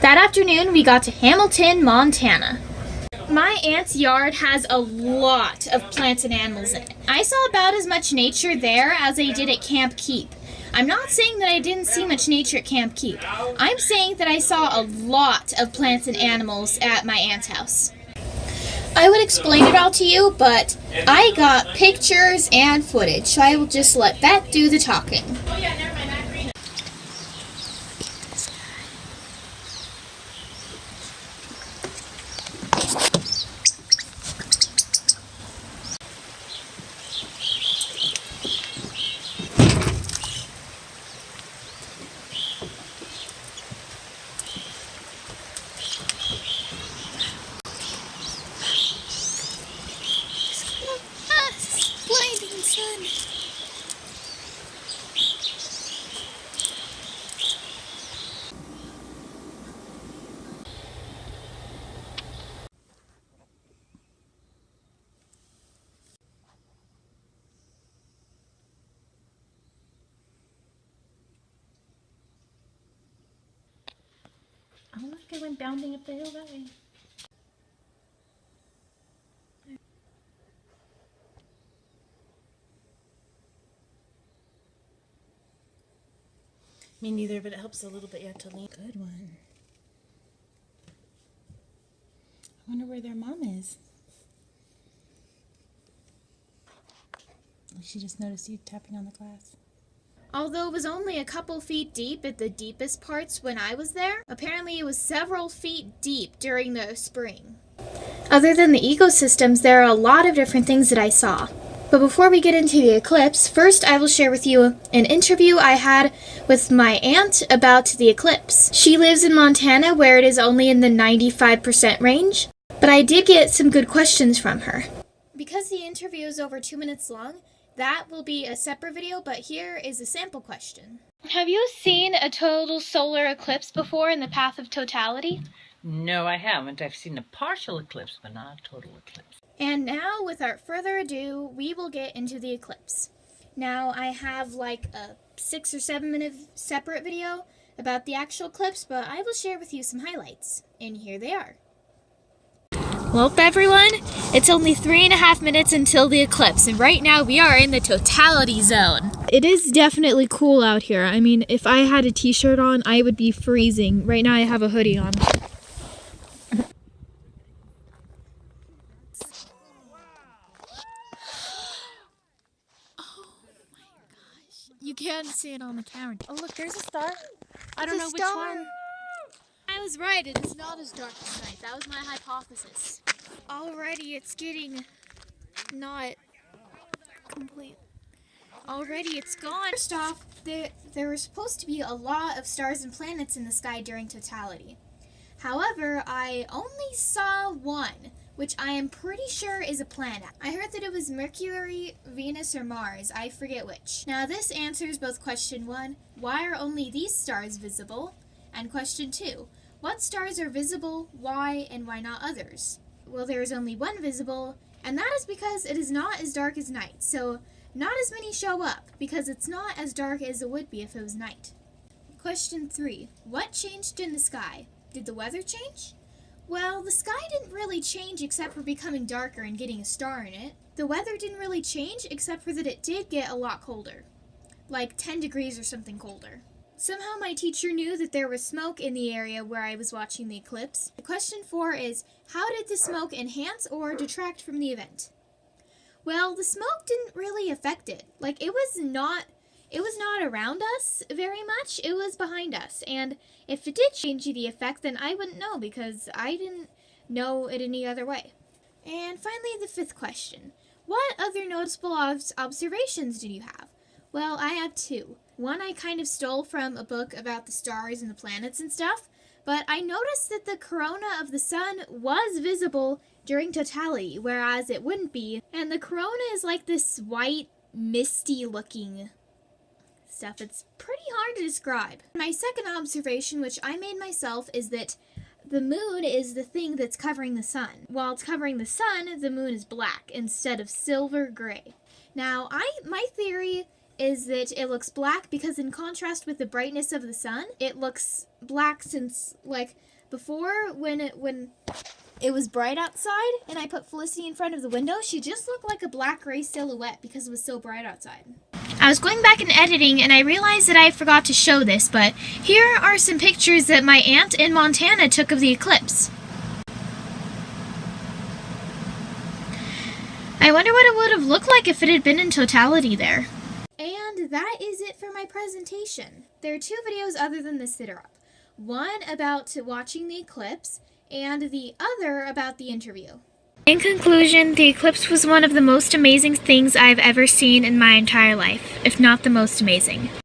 That afternoon, we got to Hamilton, Montana. My aunt's yard has a lot of plants and animals in it. I saw about as much nature there as I did at Camp Keep. I'm not saying that I didn't see much nature at Camp Keep. I'm saying that I saw a lot of plants and animals at my aunt's house. I would explain it all to you, but I got pictures and footage, so I will just let Beth do the talking. Blinding sun. Oh, look, I went bounding up the hill that way. Me neither, but it helps a little bit. You have to lean. Good one. I wonder where their mom is. She just noticed you tapping on the glass. Although it was only a couple feet deep at the deepest parts when I was there, apparently it was several feet deep during the spring. Other than the ecosystems, there are a lot of different things that I saw. But before we get into the eclipse, first I will share with you an interview I had with my aunt about the eclipse. She lives in Montana, where it is only in the 95% range, but I did get some good questions from her. Because the interview is over 2 minutes long, that will be a separate video, but here is a sample question. Have you seen a total solar eclipse before in the path of totality? No, I haven't. I've seen a partial eclipse, but not a total eclipse. And now, without further ado, we will get into the eclipse. Now, I have like a 6 or 7 minute separate video about the actual eclipse, but I will share with you some highlights. And here they are. Well, everyone, it's only 3.5 minutes until the eclipse, and right now we are in the totality zone. It is definitely cool out here. I mean, if I had a t-shirt on, I would be freezing. Right now I have a hoodie on. You can't see it on the camera. Oh, look, there's a star. I don't know which one. I was right, it is not as dark as night. That was my hypothesis. Already it's getting not complete. Already it's gone. First off, there were supposed to be a lot of stars and planets in the sky during totality. However, I only saw one, which I am pretty sure is a planet. I heard that it was Mercury, Venus, or Mars. I forget which. Now this answers both question 1, why are only these stars visible? And question 2, what stars are visible, why, and why not others? Well, there is only one visible, and that is because it is not as dark as night, so not as many show up, because it's not as dark as it would be if it was night. Question 3, what changed in the sky? Did the weather change? Well, the sky didn't really change except for becoming darker and getting a star in it. The weather didn't really change except for that it did get a lot colder, like 10 degrees or something colder. Somehow my teacher knew that there was smoke in the area where I was watching the eclipse. Question 4 is, how did the smoke enhance or detract from the event? Well, the smoke didn't really affect it. Like, it was not around us very much, it was behind us. And if it did change the effect, then I wouldn't know because I didn't know it any other way. And finally, the 5th question. What other noticeable observations did you have? Well, I have 2. One I kind of stole from a book about the stars and the planets and stuff, but I noticed that the corona of the sun was visible during totality, whereas it wouldn't be. And the corona is like this white, misty looking stuff. It's pretty hard to describe. My second observation, which I made myself, is that the moon is the thing that's covering the sun. While it's covering the sun, the moon is black instead of silver gray. Now, my theory is that it looks black because in contrast with the brightness of the sun, it looks black since, like, before when it was bright outside and I put Felicity in front of the window, she just looked like a black-gray silhouette because it was so bright outside. I was going back and editing and I realized that I forgot to show this, but here are some pictures that my aunt in Montana took of the eclipse. I wonder what it would have looked like if it had been in totality there. And that is it for my presentation. There are 2 videos other than this that are up. One about watching the eclipse, and the other about the interview. In conclusion, the eclipse was one of the most amazing things I've ever seen in my entire life, if not the most amazing.